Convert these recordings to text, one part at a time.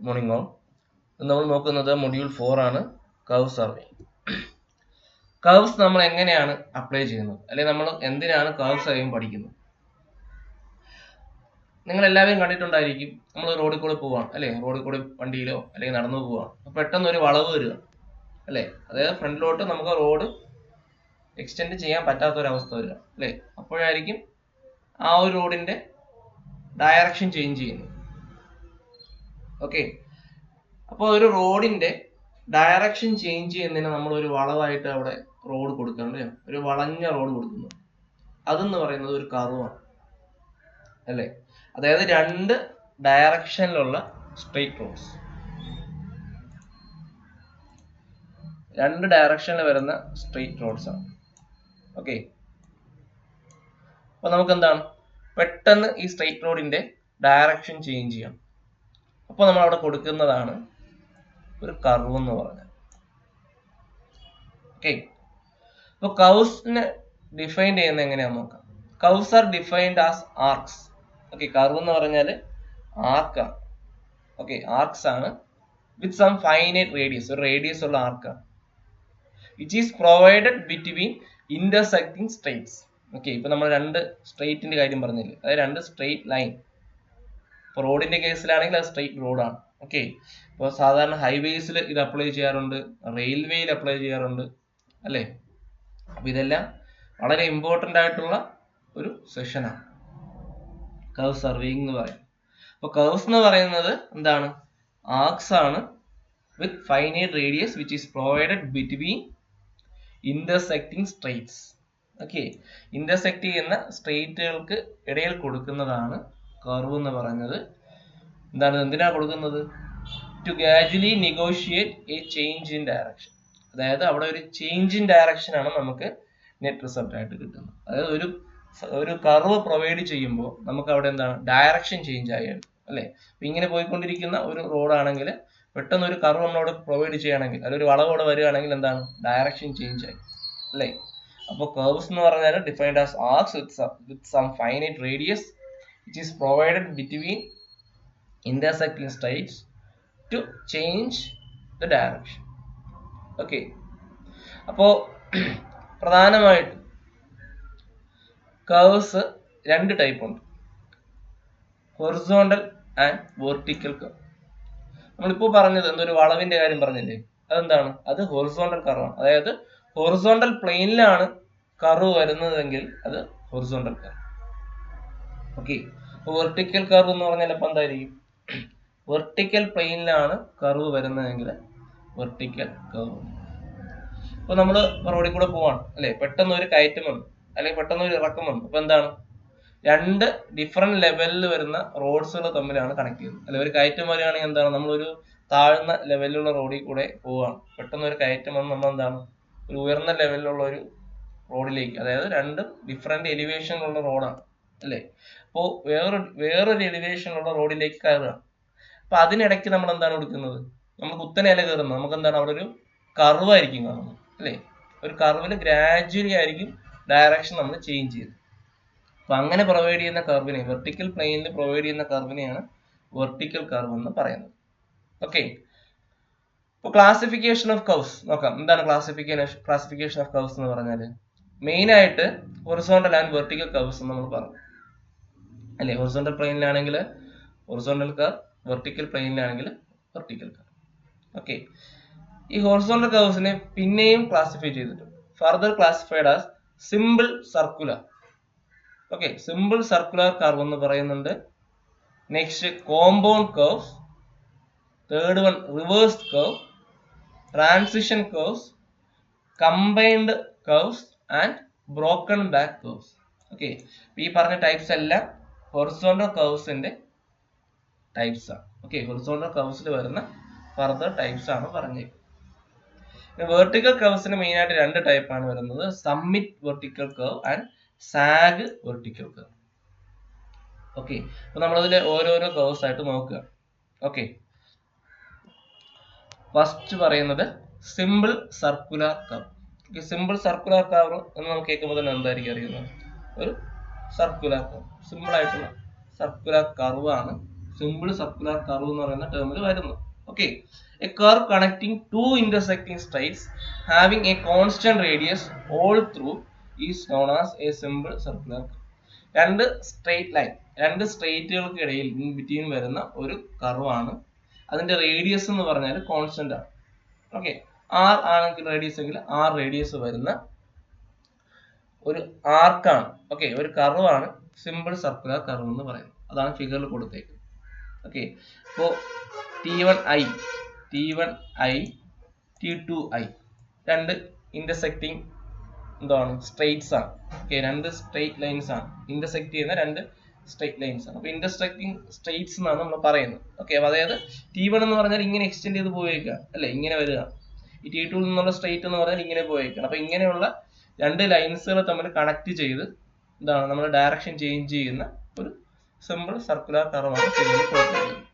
Morning all. നമ്മൾ നോക്കുന്നത് module 4 ആണ്, കർവ് സർവേ. കർവ്സ് നമ്മൾ എങ്ങനെയാണ് അപ്ലൈ ചെയ്യുന്നത്, അല്ലെങ്കിൽ നമ്മൾ എന്തിനാണ് കർവ് സർവേയും പഠിക്കുന്നത്? നിങ്ങൾ എല്ലാവരും കണ്ടിട്ടുണ്ടായിരിക്കും, നമ്മൾ റോഡിൽ കൂടെ പോവാണ് അല്ലെ, റോഡിൽ കൂടെ വണ്ടിയിലോ അല്ലെങ്കിൽ നടന്നു പോവാണ്, പെട്ടെന്ന് ഒരു വളവ് വരിക അല്ലെ, അതായത് ഫ്രണ്ടിലോട്ട് നമുക്ക് റോഡ് എക്സ്റ്റെൻഡ് ചെയ്യാൻ പറ്റാത്തൊരവസ്ഥ വരിക അല്ലെ, അപ്പോഴായിരിക്കും ആ ഒരു റോഡിന്റെ ഡയറക്ഷൻ ചേഞ്ച് ചെയ്യുന്നത്. ഓക്കെ, അപ്പോൾ ഒരു റോഡിന്റെ ഡയറക്ഷൻ ചേഞ്ച് ചെയ്യുന്നതിന് നമ്മൾ ഒരു വളവായിട്ട് അവിടെ റോഡ് കൊടുക്കണം, ഒരു വളഞ്ഞ റോഡ് കൊടുക്കുന്നു. അതെന്ന് പറയുന്നത് ഒരു കർവാണ് അല്ലേ, അതായത് രണ്ട് ഡയറക്ഷനിലുള്ള സ്ട്രെയിറ്റ് റോഡ്സ്, രണ്ട് ഡയറക്ഷനിൽ വരുന്ന സ്ട്രെയിറ്റ് റോഡ്സ് ആണ്. ഓക്കെ, അപ്പൊ നമുക്ക് എന്താണ്, പെട്ടെന്ന് ഈ സ്ട്രെയിറ്റ് റോഡിന്റെ ഡയറക്ഷൻ ചേഞ്ച് ചെയ്യാം. അപ്പോൾ നമ്മൾ അവിടെ കൊടുക്കുന്നതാണ് ഒരു കർവ് എന്ന് പറഞ്ഞാൽ. ഓക്കെ, അപ്പൊ കർവ്സിനെ ഡിഫൈൻ ചെയ്യുന്നത് എങ്ങനെയാന്ന് നോക്കാം. Curves are defined as arcs. Okay, curve എന്ന് പറഞ്ഞാൽ ആർക്കാണ്. ഓക്കെ, ആർക്സ് ആണ് വിത്ത് സം ഫൈനൈറ്റ് റേഡിയസ്, ഒരു റേഡിയസ് ഉള്ള ആർക്കാണ്. It is provided between intersecting straights. Okay, ഇപ്പൊ നമ്മൾ രണ്ട് സ്ട്രെയിറ്റിന്റെ കാര്യം പറഞ്ഞില്ലേ, അതായത് രണ്ട് സ്ട്രെയിറ്റ് ലൈൻ. ഇപ്പോൾ റോഡിന്റെ കേസിലാണെങ്കിൽ അത് സ്ട്രെയിറ്റ് റോഡാണ്. ഓക്കെ, ഇപ്പോൾ സാധാരണ ഹൈവേസിൽ ഇത് അപ്ലൈ ചെയ്യാറുണ്ട്, റെയിൽവേയിൽ അപ്ലൈ ചെയ്യാറുണ്ട് അല്ലേ. അപ്പൊ ഇതെല്ലാം വളരെ ഇമ്പോർട്ടൻ്റ് ആയിട്ടുള്ള ഒരു സെഷനാണ് കർവ് സർവേയിങ് എന്ന് പറയുന്നത്. അപ്പൊ കർവ്സ് എന്ന് പറയുന്നത് എന്താണ്, ആർക്സ് ആണ് with finite radius which is provided between intersecting straights. Okay, intersect ചെയ്യുന്ന സ്ട്രെയിറ്റുകൾക്ക് ഇടയിൽ കൊടുക്കുന്നതാണ് കർവ് എന്ന് പറയുന്നത്. എന്താണ്, എന്തിനാ കൊടുക്കുന്നത്? To gradually negotiate a change in direction. അതായത് അവിടെ ഒരു ചേഞ്ച് ഇൻ ഡയറക്ഷൻ ആണ് നമുക്ക് നെറ്റ് റിസൾട്ട് ആയിട്ട് കിട്ടുന്നത്. അതായത് ഒരു കർവ് പ്രൊവൈഡ് ചെയ്യുമ്പോൾ നമുക്ക് അവിടെ എന്താണ്, ഡയറക്ഷൻ ചേഞ്ച് ആയാണ് അല്ലെ. അപ്പൊ ഇങ്ങനെ പോയിക്കൊണ്ടിരിക്കുന്ന ഒരു റോഡാണെങ്കിൽ പെട്ടെന്ന് ഒരു കർവ് നമ്മളവിടെ പ്രൊവൈഡ് ചെയ്യുകയാണെങ്കിൽ, അല്ലെങ്കിൽ ഒരു വളവോടെ വരികയാണെങ്കിൽ എന്താണ്, ഡയറക്ഷൻ ചേഞ്ച് ആയി അല്ലേ. അപ്പോൾ കർവ്സ് എന്ന് പറഞ്ഞാൽ defined as arcs with some finite radius which is provided between intersecting straights to change the direction. Okay, അപ്പോൾ പ്രധാനമായിട്ട് കർവ്സ് രണ്ട് ടൈപ്പ് ഉണ്ട്, ഹൊറിസോണ്ടൽ ആൻഡ് വെർട്ടിക്കൽ കർവ്. നമ്മളിപ്പോൾ പറഞ്ഞത് എന്തൊരു വളവിന്റെ കാര്യം പറഞ്ഞില്ലേ, അതെന്താണ്, അത് ഹൊറിസോണ്ടൽ കർവാണ്. അതായത് ഹൊറിസോണ്ടൽ പ്ലെയിനിലാണ് കർവ് വരുന്നതെങ്കിൽ അത് horizontal curve. Okay, vertical curve എന്ന് പറഞ്ഞാൽ ഇപ്പൊ എന്തായിരിക്കും, വെർട്ടിക്കൽ പ്ലെയിനിലാണ് കർവ് വരുന്നതെങ്കിൽ വെർട്ടിക്കൽ കർവ്. ഇപ്പൊ നമ്മൾ റോഡിൽ കൂടെ പോവാണ് അല്ലെ, പെട്ടെന്ന് ഒരു കയറ്റം വന്നു അല്ലെങ്കിൽ പെട്ടെന്ന് ഒരു ഇറക്കം വന്നു. അപ്പൊ എന്താണ്, രണ്ട് ഡിഫറെന്റ് ലെവലിൽ വരുന്ന റോഡ്സുകൾ തമ്മിലാണ് കണക്ട് ചെയ്യുന്നത് അല്ലെ. ഒരു കയറ്റം വരികയാണെങ്കിൽ എന്താണ്, നമ്മളൊരു താഴ്ന്ന ലെവലിലുള്ള റോഡിൽ കൂടെ പോവുകയാണ്, പെട്ടെന്ന് ഒരു കയറ്റം വന്ന് നമ്മൾ എന്താണ്, ഒരു ഉയർന്ന ലെവലിലുള്ള ഒരു റോഡിലേക്ക്, അതായത് രണ്ട് ഡിഫറെന്റ് എലിവേഷനിലുള്ള റോഡാണ് അല്ലേ. അപ്പോൾ വേറൊരു എലിവേഷനിലുള്ള റോഡിലേക്ക് കയറുക. അപ്പൊ അതിനിടയ്ക്ക് നമ്മൾ എന്താണ് കൊടുക്കുന്നത്, നമ്മൾ കുത്തനെയല്ല കയറുന്നത്, നമുക്ക് എന്താണ്, അവിടെ ഒരു കർവ് ആയിരിക്കും കാണുന്നത് അല്ലേ. ഒരു കർവിൽ ഗ്രാജുവലി ആയിരിക്കും ഡയറക്ഷൻ നമ്മൾ ചേഞ്ച് ചെയ്ത്. അപ്പൊ അങ്ങനെ പ്രൊവൈഡ് ചെയ്യുന്ന കർവിനെ, വെർട്ടിക്കൽ പ്ലെയിനിൽ പ്രൊവൈഡ് ചെയ്യുന്ന കർവിനെയാണ് വെർട്ടിക്കൽ കർവ് എന്ന് പറയുന്നത്. ഓക്കെ, ഇപ്പോൾ ക്ലാസിഫിക്കേഷൻ ഓഫ് കർവ്സ് നോക്കാം. എന്താണ് ക്ലാസിഫിക്കേഷൻ ഓഫ് കർവ്സ് എന്ന് പറഞ്ഞാൽ, മെയിൻ ആയിട്ട് ഹൊറിസോണ്ടൽ ആൻഡ് വെർട്ടിക്കൽ കർവ്സ് നമ്മൾ പറഞ്ഞു അല്ലെ. ഹൊറിസോണ്ടൽ പ്ലെയിനിലാണെങ്കിൽ ഹൊറിസോണ്ടൽ കർവ്, വെർട്ടിക്കൽ പ്ലെയിനിലാണെങ്കിൽ വെർട്ടിക്കൽ കർവ്. ഓക്കെ, ഈ ഹൊറിസോണ്ടൽ കർവ്സിനെ പിന്നെയും ക്ലാസിഫൈ ചെയ്തിട്ടുണ്ട്, further classified as simple circular. Okay, simple circular curve എന്ന് പറയുന്നുണ്ട്. Next compound curves, third one reversed curve, transition curves, combined curves and broken back curves. Okay, ഈ പറഞ്ഞ types എല്ലാം horizontal കർവ്സിന്റെ ടൈപ്സ് ആണ്. ഓക്കെ, ഹൊറിസോണ്ടൽ കർവ്സിൽ വരുന്ന ഫർദർ ടൈപ്സ് ആണ് പറഞ്ഞേക്കുന്നത്. വെർട്ടിക്കൽ കർവ്സിന് മെയിൻ ആയിട്ട് രണ്ട് ടൈപ്പ് ആണ് വരുന്നത്, summit vertical curve and sag vertical curve. Okay, അപ്പൊ നമ്മളതിൽ ഓരോരോ കർവ്സ് ആയിട്ട് നോക്കുക. ഓക്കെ, ഫസ്റ്റ് പറയുന്നത് simple circular curve. Simple circular curve എന്ന് നമുക്ക് കേൾക്കുമ്പോൾ തന്നെ എന്തായിരിക്കും അറിയുന്നത്, ഒരു സർക്കുലർ കർവ്, സിമ്പിൾ ആയിട്ടുള്ള സർക്കുലർ കർവ് ആണ് സിമ്പിൾ സർക്കുലർ കർവ് എന്ന് പറയുന്ന ടേമിൽ വരുന്നത്. Okay, a curve connecting two intersecting straights having a constant radius all through is known as a simple circular curve. രണ്ട് സ്ട്രെയിറ്റ് ലൈൻ, രണ്ട് സ്ട്രെയിറ്റുകൾക്കിടയിൽ ഇൻ ബിറ്റ്വീൻ വരുന്ന ഒരു കർവാണ്. അതിന്റെ റേഡിയസ് എന്ന് പറഞ്ഞാൽ കോൺസ്റ്റന്റ് ആണ്. ഓക്കെ, ആർ ആണെങ്കിൽ റേഡിയസ് എങ്കിൽ ആർ റേഡിയസ് വരുന്ന ഒരു ആർക്കാണ്. ഓക്കെ, ഒരു കർവാണ് സിമ്പിൾ സർക്കുലർ കർവ് എന്ന് പറയുന്നത്. അതാണ് ഫിഗറിൽ കൊടുത്തേക്കുന്നത്. ഓക്കെ, ഇപ്പോ T1i, T1i, T2i രണ്ട് ഇന്റർസെക്ടിങ് എന്താണ് സ്ട്രെയിറ്റ്സ് ആണ്. ഓക്കെ, രണ്ട് സ്ട്രെയിറ്റ് ലൈൻസ് ആണ്, ഇന്റർസെക്ട് ചെയ്യുന്ന രണ്ട് സ്ട്രെയിറ്റ് ലൈൻസ് ആണ്. അപ്പൊ ഇന്റർസെക്ടിങ് സ്ട്രെയിറ്റ്സ് എന്നാണ് നമ്മൾ പറയുന്നത്. ഓക്കെ, അപ്പൊ അതായത് T1 എന്ന് പറഞ്ഞാൽ ഇങ്ങനെ എക്സ്റ്റെൻഡ് ചെയ്ത് പോയേക്കുക അല്ലെ, ഇങ്ങനെ വരിക. ഈ T2 നിന്നുള്ള സ്ട്രെയിറ്റ് എന്ന് പറഞ്ഞാൽ ഇങ്ങനെ പോയേക്കാണ്. അപ്പൊ ഇങ്ങനെയുള്ള രണ്ട് ലൈൻസുകൾ തമ്മിൽ കണക്ട് ചെയ്ത് എന്താണ് നമ്മൾ ഡയറക്ഷൻ ചേഞ്ച് ചെയ്യുന്ന ഒരു സിമ്പിൾ സർക്കുലർ കർവാണ് ഫിഗറിൽ കൊടുത്തിരിക്കുന്നത്.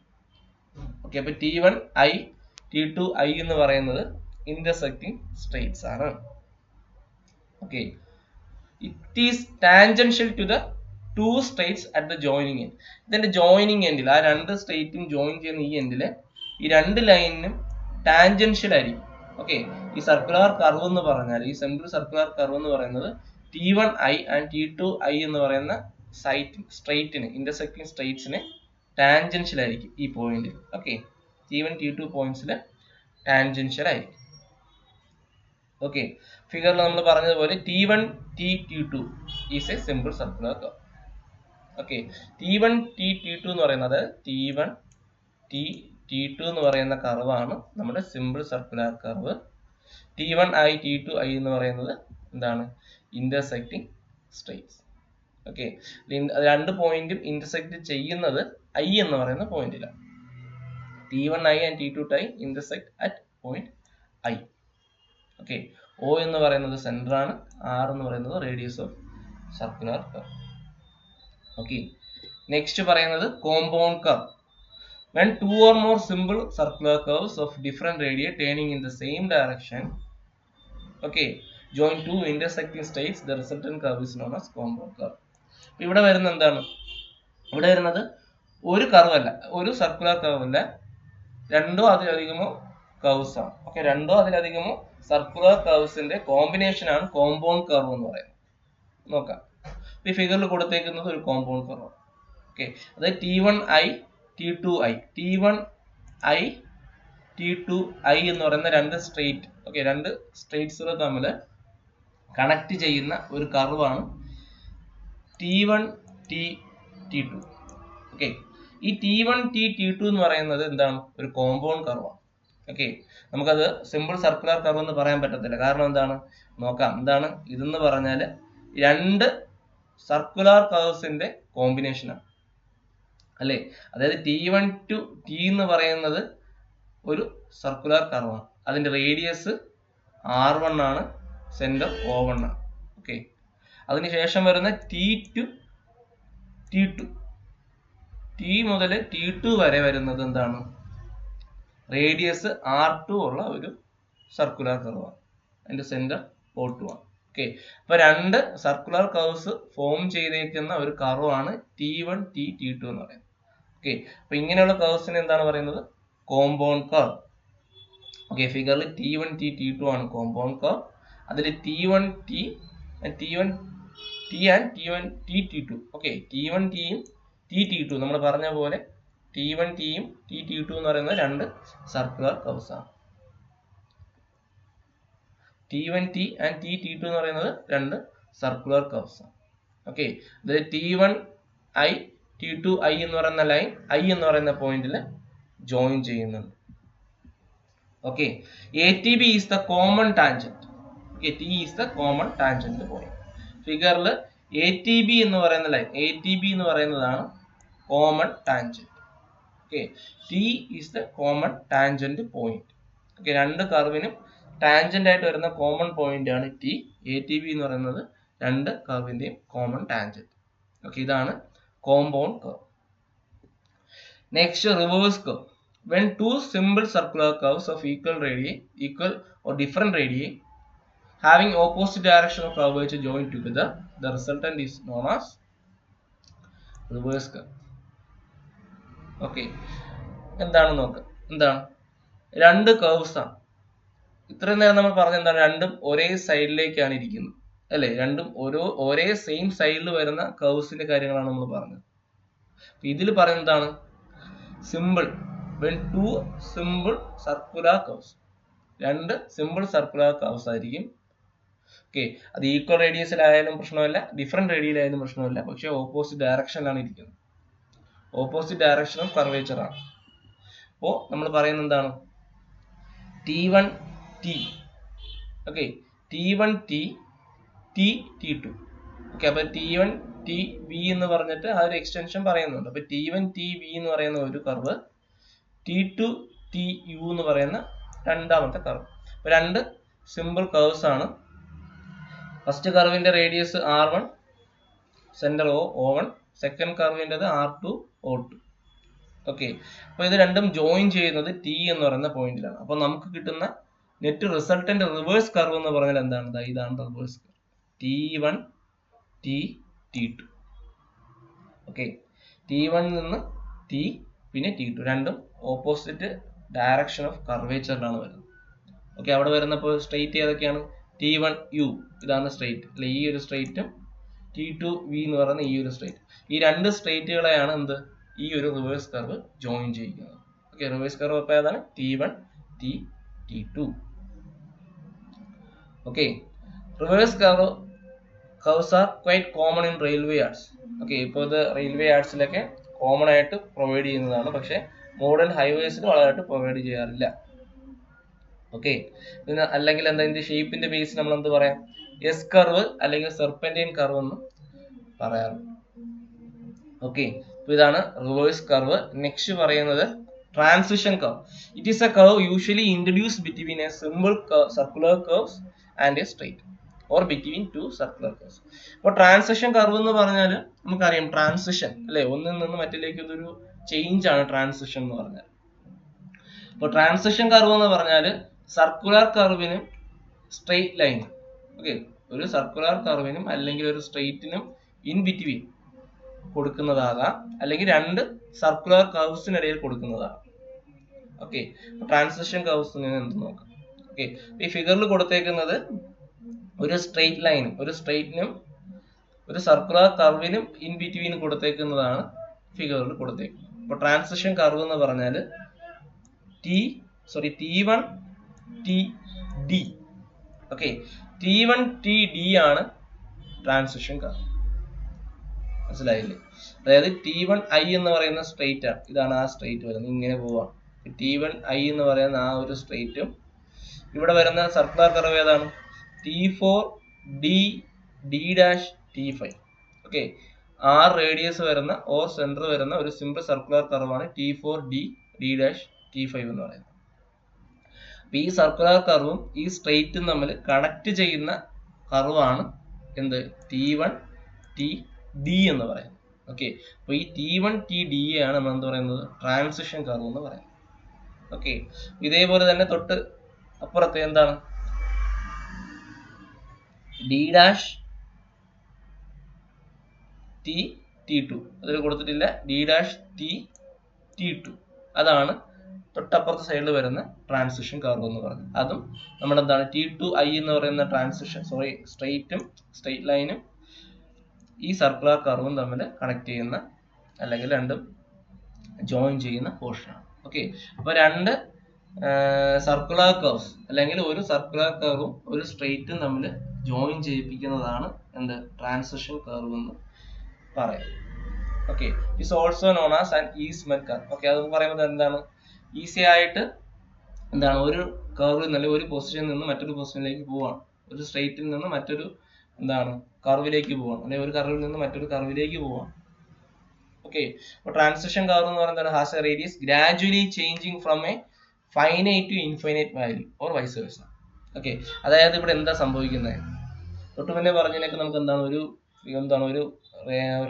ഓക്കെ, അപ്പൊ T1i, T2i എന്ന് പറയുന്നത് ഇന്റർസെക്ടിങ് സ്ട്രെയിറ്റ്സ് ആണ്. Okay, it is tangential to the two straights at the joining end. ഇതിന്റെ ജോയിനിങ് എൻഡിൽ, ആ രണ്ട് സ്ട്രെയിറ്റും ജോയിൻ ചെയ്യുന്ന ഈ എൻഡില് ഈ രണ്ട് ലൈനിനും ടാൻജൻഷ്യൽ ആയിരിക്കും. ഓക്കെ, ഈ സർക്കുലർ കർവ് എന്ന് പറഞ്ഞാൽ, ഈ സിമ്പിൾ സർക്കുലർ കർവ് എന്ന് പറയുന്നത് T1i ആൻഡ് T2i എന്ന് പറയുന്ന സ്ട്രെയിറ്റിന്, ഇന്റർസെക്ടിങ് സ്ട്രെയിറ്റ്സിന് ടാൻജൻഷ്യൽ ആയിരിക്കും ഈ പോയിന്റിൽ. ഓക്കെ, T1, T2 പോയിന്റ്സിൽ ടാൻജൻഷ്യൽ ആയിരിക്കും. ഓക്കെ, ഫിഗറിൽ നമ്മൾ പറഞ്ഞതുപോലെ T1, T2 is A simple circular curve. Okay, T1, T2 എന്ന് പറയുന്നത് T1, T2 എന്ന് പറയുന്ന കർവാണ് നമ്മുടെ simple circular curve. T1i, T2i എന്ന് പറയുന്നത് എന്താണ് ഇന്റർസെക്ടിങ് സ്ട്രെയിറ്റ്സ്. ഓക്കെ, രണ്ട് പോയിന്റും ഇന്റർസെക്ട് ചെയ്യുന്നത് i എന്ന് പറയുന്ന പോയിന്റിലാണ്. T1i and T2i intersect at point i. Okay, O എന്ന് പറയുന്നത് സെന്റർ ആണ്, R എന്ന് പറയുന്നത് radius of circular curve. Okay, next പറയുന്നത് compound curve. When two or more simple circular curves of different radii turning in the same direction, okay, join two intersecting straights, the resultant curve is known as compound curve. ഇവിടെ വരുന്നത് എന്താണ്? ഇവിടെ വരുന്നത് ഒരു curve അല്ല, ഒരു circular curve അല്ല, രണ്ടോ അതിലധികമോ കർവ്സ് ആണ്. ഓക്കെ, രണ്ടോ അതിലധികമോ സർക്കുലർ കർവ്സിന്റെ കോമ്പിനേഷൻ ആണ് കോമ്പൗണ്ട് കർവ് എന്ന് പറയുന്നത്. നോക്കാം, ഈ ഫിഗറിൽ കൊടുത്തേക്കുന്നത് ഒരു കോമ്പൗണ്ട് കർവ്. ഓക്കെ, അത് T1i, T2i, T1i, T2i എന്ന് പറയുന്ന രണ്ട് സ്ട്രെയിറ്റ്, ഓക്കെ, രണ്ട് സ്ട്രെയിറ്റ്സുകൾ തമ്മിൽ കണക്ട് ചെയ്യുന്ന ഒരു കർവാണ് T1, T2. ഓക്കെ, ഈ T1, T2 എന്ന് പറയുന്നത് എന്താണ് ഒരു കോമ്പൗണ്ട് കർവാണ്. ഓക്കെ, നമുക്കത് സിമ്പിൾ സർക്കുലർ കർവ് എന്ന് പറയാൻ പറ്റത്തില്ല. കാരണം എന്താണ് നോക്കാം. എന്താണ് ഇതെന്ന് പറഞ്ഞാൽ രണ്ട് സർക്കുലർ കർവ്സിന്റെ കോമ്പിനേഷനാണ് അല്ലേ. അതായത് T1 to T എന്ന് പറയുന്നത് ഒരു സർക്കുലർ കർവാണ്. അതിന്റെ റേഡിയസ് R1 ആണ്, സെന്റർ O1 ആണ്. ഓക്കെ, അതിനുശേഷം വരുന്ന T to T2, T മുതൽ T2 വരെ വരുന്നത് എന്താണ് റേഡിയസ് R2 ഉള്ള ഒരു സർക്കുലർ കർവാണ്. അതിന്റെ സെന്റർ O2 ആണ്. ഓക്കെ, അപ്പൊ രണ്ട് സർക്കുലർ കർവ്സ് ഫോം ചെയ്തേക്കുന്ന ഒരു കർവാണ് T1, T2 എന്ന് പറയുന്നത്. ഓക്കെ, അപ്പൊ ഇങ്ങനെയുള്ള കർവ്സിന് എന്താണ് പറയുന്നത് കോമ്പൗണ്ട് കർവ്. ഓക്കെ, ഫിഗറിൽ T1, T2 ആണ് കോമ്പൗണ്ട് കർവ്. അതിൽ T1, T and T1, T and T1, T2. Okay, T1, T യും T2 നമ്മൾ പറഞ്ഞ പോലെ T1, T യും T2 എന്ന് പറയുന്നത് രണ്ട് സർക്കുലർ കർവ്സ് ആണ്. T1, T and T2 എന്ന് പറയുന്നത് രണ്ട് സർക്കുലർ കർവ്സ് ആണ്. ഓക്കെ, ഇതിൽ T1i, T2i എന്ന് പറയുന്ന ലൈൻ i എന്ന് പറയുന്ന പോയിന്റിൽ ജോയിൻ ചെയ്യുന്നുണ്ട്. Okay, ATB is the common tangent. Okay, T is the common tangent point. ഫിഗറിൽ ATB എന്ന് പറയുന്ന ലൈൻ, ATB എന്ന് പറയുന്നതാണ് common tangent. Okay, T is the common tangent point. Okay, രണ്ട് കർവിനും ടാൻജന്റ് ആയിട്ട് വരുന്ന കോമൺ പോയിന്റ് ആണ് T. ATB എന്ന് പറയുന്നത് രണ്ട് കർവിന്റെയും കോമൺ ടാൻജന്റ്. ഓക്കെ, ഇതാണ് compound curve. Next reverse curve. When two simple circular curves of equal or different radii having opposite direction of curvature join together, the resultant is known as reverse curve. Okay, എന്താണ് നോക്കുക. എന്താണ് രണ്ട് curves ആണ്. ഇത്രയും നേരം നമ്മൾ പറഞ്ഞ എന്താണ്, രണ്ടും ഒരേ സൈഡിലേക്കാണ് ഇരിക്കുന്നത് അല്ലെ, രണ്ടും ഒരേ സെയിം സൈഡിൽ വരുന്ന കർവ്സിന്റെ കാര്യങ്ങളാണ് നമ്മൾ പറഞ്ഞത്. ഇതിൽ പറയുന്നത് എന്താണ്, simple when two simple circular curves, രണ്ട് സിമ്പിൾ സർക്കുലർ കർവ്സ് ആയിരിക്കും. ഓക്കെ, അത് ഈക്വൽ റേഡിയസിലായാലും പ്രശ്നമല്ല, ഡിഫറെന്റ് റേഡിയയിലായാലും പ്രശ്നമല്ല, പക്ഷെ ഓപ്പോസിറ്റ് ഡയറക്ഷനിലാണ് ഇരിക്കുന്നത്. ഓപ്പോസിറ്റ് ഡയറക്ഷൻ ഓഫ് കർവേച്ചർ ആണ്. അപ്പോൾ നമ്മൾ പറയുന്നത് എന്താണ്, T1T, okay, T1T, T2. Okay, അപ്പൊ T1TV എന്ന് പറഞ്ഞിട്ട് ആ ഒരു എക്സ്റ്റൻഷൻ പറയുന്നുണ്ട്. അപ്പൊ T1TV എന്ന് പറയുന്ന ഒരു കർവ്, T2TU എന്ന് പറയുന്ന രണ്ടാമത്തെ കർവ്. അപ്പൊ രണ്ട് സിമ്പിൾ കർവ്സ് ആണ്. ഫസ്റ്റ് കർവിന്റെ radius R1, centre O1, second കർവിൻ്റെത് R2, O2. ഓക്കെ, അപ്പൊ ഇത് രണ്ടും ജോയിൻ ചെയ്യുന്നത് T എന്ന് പറയുന്ന പോയിന്റിലാണ്. അപ്പൊ നമുക്ക് കിട്ടുന്ന നെറ്റ് റിസൾട്ടന്റ് റിവേഴ്സ് കർവ് എന്ന് പറഞ്ഞാൽ എന്താണ്, ഇതാണ് reverse curve, T1T, T2. Okay, T1 നിന്ന് T, പിന്നെ T2, രണ്ടും ഓപ്പോസിറ്റ് ഡയറക്ഷൻ ഓഫ് കർവേച്ചറിലാണ് വരുന്നത്. ഓക്കെ, അവിടെ വരുന്നപ്പോൾ സ്ട്രെയിറ്റ് ഏതൊക്കെയാണ്, T1U, ഇതാണ് സ്ട്രെയിറ്റ് അല്ലെ, ഈ ഒരു സ്ട്രെയിറ്റും T2V എന്ന് പറയുന്ന ഈ ഒരു സ്ട്രെയിറ്റ്, ഈ രണ്ട് സ്ട്രെയിറ്റുകളെയാണ് എന്ത്, ഈ ഒരു റിവേഴ്സ് കർവ് ജോയിൻ ചെയ്യുന്നത്. ഓക്കെ, റിവേഴ്സ് കർവ് അപ്പോൾ ഏതാണ്, T1T, T2. Okay, reverse curves R quite common in railway arts. Okay, ഇപ്പോൾ ഇത് റെയിൽവേ ആർട്സിലൊക്കെ കോമൺ ആയിട്ട് പ്രൊവൈഡ് ചെയ്യുന്നതാണ്, പക്ഷെ മോഡേൺ ഹൈവേസിൽ വളരെയായിട്ട് പ്രൊവൈഡ് ചെയ്യാറില്ല. ഓക്കെ, പിന്നെ അല്ലെങ്കിൽ എന്താ, ഇതിന്റെ ഷേപ്പിന്റെ ബേസ് നമ്മൾ എന്ത് പറയാം, എസ് കർവ് അല്ലെങ്കിൽ സെർപെന്റൈൻ കർവ് എന്ന് പറയാറുണ്ട്. ഓക്കെ, അപ്പൊ ഇതാണ് റിവേഴ്സ് കർവ്. നെക്സ്റ്റ് പറയുന്നത് transition curve. It is A curve usually introduced between A simple circular curves and A straight, or between two circular curves. അപ്പോൾ ട്രാൻസിഷൻ കർവ് എന്ന് പറഞ്ഞാൽ നമുക്കറിയാം, ട്രാൻസിഷൻ അല്ലെ, ഒന്നിൽ നിന്ന് മറ്റിലേക്ക് ഒരു ചേഞ്ച് ആണ് ട്രാൻസിഷൻ എന്ന് പറഞ്ഞാൽ. അപ്പോൾ ട്രാൻസിഷൻ കർവ് എന്ന് പറഞ്ഞാൽ സർക്കുലർ കർവിനും സ്ട്രെയിറ്റ് ലൈനും, ഓക്കെ, ഒരു സർക്കുലർ കർവിനും അല്ലെങ്കിൽ ഒരു സ്ട്രെയിറ്റിനും ഇൻ ബിറ്റ്വീൻ കൊടുക്കുന്നതാകാം, അല്ലെങ്കിൽ രണ്ട് സർക്കുലർ കർവ്സിനിടയിൽ കൊടുക്കുന്നതാകാം. ഓക്കെ, ട്രാൻസിഷൻ കർവ്സിന് എന്ത് നോക്കാം. ഓക്കെ, ഈ ഫിഗറിൽ കൊടുത്തേക്കുന്നത് ഒരു സ്ട്രെയിറ്റ് ലൈനും ഒരു സ്ട്രെയിറ്റിനും ഒരു സർക്കുലർ കർവിനും ഇൻ ബിറ്റ്വീൻ കൊടുത്തേക്കുന്നതാണ് ഫിഗറിൽ കൊടുത്തേക്കുന്നത്. അപ്പോൾ ട്രാൻസിഷൻ കർവ് എന്ന് പറഞ്ഞാൽ T1TD. ഓക്കെ, T1TD ആണ് ട്രാൻസിഷൻ കർവ്. മനസ്സിലായില്ലേ? അതായത് T1I എന്ന് പറയുന്ന സ്ട്രെയിറ്റ് ആണ്, ഇതാണ് ആ സ്ട്രെയിറ്റ് വരുന്നത്, ഇങ്ങനെ പോവാം. T1I എന്ന് പറയുന്ന ആ ഒരു സ്ട്രെയിറ്റും ഇവിടെ വരുന്ന സർക്കുലർ കർവ് ഏതാണ്, T4D'T5. ഓക്കെ, R റേഡിയസ് വരുന്ന ഓർ സെന്റർ വരുന്ന ഒരു സിമ്പിൾ സർക്കുലർ കർവാണ് T4D'T5 എന്ന് പറയുന്നത്. അപ്പൊ ഈ സർക്കുലർ കർവും ഈ സ്ട്രെയിറ്റും തമ്മിൽ കണക്ട് ചെയ്യുന്ന കർവാണ് എന്ത്, T1TD എന്ന് പറയുന്നത്. ഓക്കെ, അപ്പൊ ഈ T1TD ആണ് നമ്മൾ എന്ത് പറയുന്നത്, ട്രാൻസിഷൻ കർവ് എന്ന് പറയുന്നത്. ഓക്കെ, ഇതേപോലെ തന്നെ തൊട്ട് അപ്പുറത്ത് എന്താണ്, D'T2, അതിൽ കൊടുത്തിട്ടില്ല, D'T2, അതാണ് തൊട്ടപ്പുറത്തെ സൈഡിൽ വരുന്ന ട്രാൻസിഷൻ കർവ് എന്ന് പറയുന്നത്. അതും നമ്മുടെ എന്താണ്, T2I എന്ന് പറയുന്ന ട്രാൻസിഷൻ സ്ട്രെയിറ്റും സ്ട്രെയിറ്റ് ലൈനും ഈ സർക്കുലർ കർവും തമ്മിൽ കണക്ട് ചെയ്യുന്ന അല്ലെങ്കിൽ രണ്ടും ജോയിൻ ചെയ്യുന്ന പോർഷനാണ്. ഓക്കെ, അപ്പോൾ രണ്ട് സർക്കുലർ കർവ്സ് അല്ലെങ്കിൽ ഒരു സർക്കുലർ കർവും ഒരു സ്ട്രെയിറ്റും തമ്മിൽ ജോയിൻ ചെയ്യിപ്പിക്കുന്നതാണ് എന്ത്, ട്രാൻസിഷൻ കർവ് എന്ന് പറയാം. Okay, it's also known as an easement curve. Okay, അത് പറയുന്നത് എന്താണ്, ഈസി ആയിട്ട് എന്താണ്, ഒരു കർവിൽ നിന്ന് ഒരു പൊസിഷനിൽ നിന്ന് മറ്റൊരു പൊസിഷനിലേക്ക് പോവാണ്, ഒരു സ്ട്രെയിറ്റിൽ നിന്ന് മറ്റൊരു എന്താണ് കർവിലേക്ക് പോവാണ്, അല്ലെങ്കിൽ ഒരു കർവിൽ നിന്ന് മറ്റൊരു കർവിലേക്ക് പോവാണ്. ഓക്കെ, അപ്പോൾ ട്രാൻസിഷൻ കർവ് എന്ന് പറയുന്നത് has a radius gradually changing from a finite to infinite value or vice versa. Okay, അതായത് ഇവിടെ എന്താ സംഭവിക്കുന്നത്, തൊട്ട് മുന്നേ പറഞ്ഞതിനൊക്കെ നമുക്ക് എന്താണ് ഒരു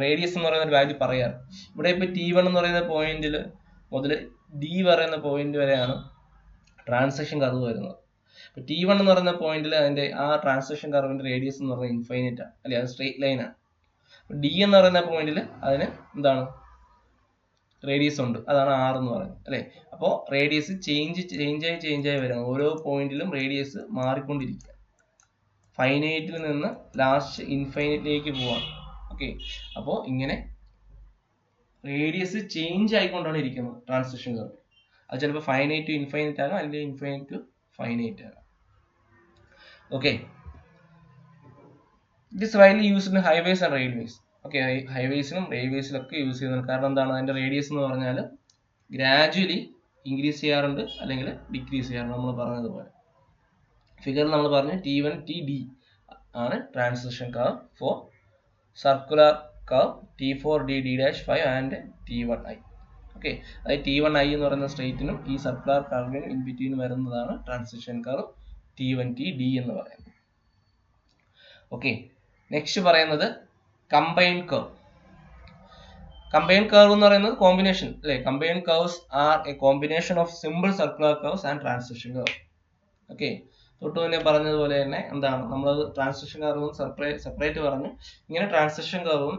റേഡിയസ് എന്ന് പറയുന്ന ഒരു വാല്യൂ പറയാറ്. ഇവിടെ ഇപ്പൊ T1 എന്ന് പറയുന്ന പോയിന്റിൽ മുതൽ D പറയുന്ന പോയിന്റ് വരെയാണ് ട്രാൻസിഷൻ കർവ് വരുന്നത്. ഇപ്പൊ T1 എന്ന് പറയുന്ന പോയിന്റിൽ അതിന്റെ ആ ട്രാൻസിഷൻ കർവിന്റെ റേഡിയസ് എന്ന് പറയുന്നത് ഇൻഫൈനൈറ്റ് ആണ്, അല്ലെ, അത് സ്ട്രെയിറ്റ് ലൈൻ ആണ്. D എന്ന് പറയുന്ന പോയിന്റിൽ അതിന് എന്താണ് റേഡിയസ് ഉണ്ട്, അതാണ് ആർ എന്ന് പറയുന്നത് അല്ലേ. അപ്പോൾ റേഡിയസ് ചേഞ്ച് ആയി വരണം. ഓരോ പോയിന്റിലും റേഡിയസ് മാറിക്കൊണ്ടിരിക്കുക. ഫൈനൈറ്റിൽ നിന്ന് ലാസ്റ്റ് ഇൻഫൈനൈറ്റിലേക്ക് പോവാം. ഓക്കെ, അപ്പോൾ ഇങ്ങനെ റേഡിയസ് ചേഞ്ച് ആയിക്കൊണ്ടാണ് ഇരിക്കുന്നത് ട്രാൻസിഷൻ കർവ്. അത് ചിലപ്പോൾ ഫൈനൈറ്റ് ടു ഇൻഫൈനൈറ്റ് ആകാം, അല്ലെങ്കിൽ ഇൻഫൈനൈറ്റ് ടു ഫൈനൈറ്റ് ആകാം. Okay, it is widely used in highways and railways. Okay, ഹൈവേസിലും റെയിൽവേസിലൊക്കെ യൂസ് ചെയ്യുന്നത്. കാരണം എന്താണ്, അതിന്റെ റേഡിയസ് എന്ന് പറഞ്ഞാൽ ഗ്രാജുവലി ഇൻക്രീസ് ചെയ്യാറുണ്ട് അല്ലെങ്കിൽ ഡിക്രീസ് ചെയ്യാറുണ്ട്. നമ്മൾ പറഞ്ഞതുപോലെ ഫിഗറിൽ നമ്മൾ പറഞ്ഞു T1 TD ആണ് transition curve for circular curve T4 D'5 and T1I. Okay, അതായത് T1I എന്ന് പറയുന്ന സ്ട്രേറ്റിനും ഈ സർക്കുലർ കർവിനും ഇൻ ബിറ്റ്വീൻ വരുന്നതാണ് ട്രാൻസിഷൻ കർവ് T1 TD എന്ന് പറയുന്നത്. ഓക്കെ, നെക്സ്റ്റ് പറയുന്നത് കമ്പൈൻഡ് കർവ്. കമ്പൈൻഡ് കർവ് എന്ന് പറയുന്നത് കോമ്പിനേഷൻ അല്ലെ. Combined curves are a combination of simple circular curves and transition curve. Okay, തൊട്ട് മുന്നേ പറഞ്ഞതുപോലെ തന്നെ എന്താണ്, നമ്മൾ ട്രാൻസിഷൻ കർവും സെപ്പറേറ്റ് പറഞ്ഞു. ഇങ്ങനെ ട്രാൻസിഷൻ കർവും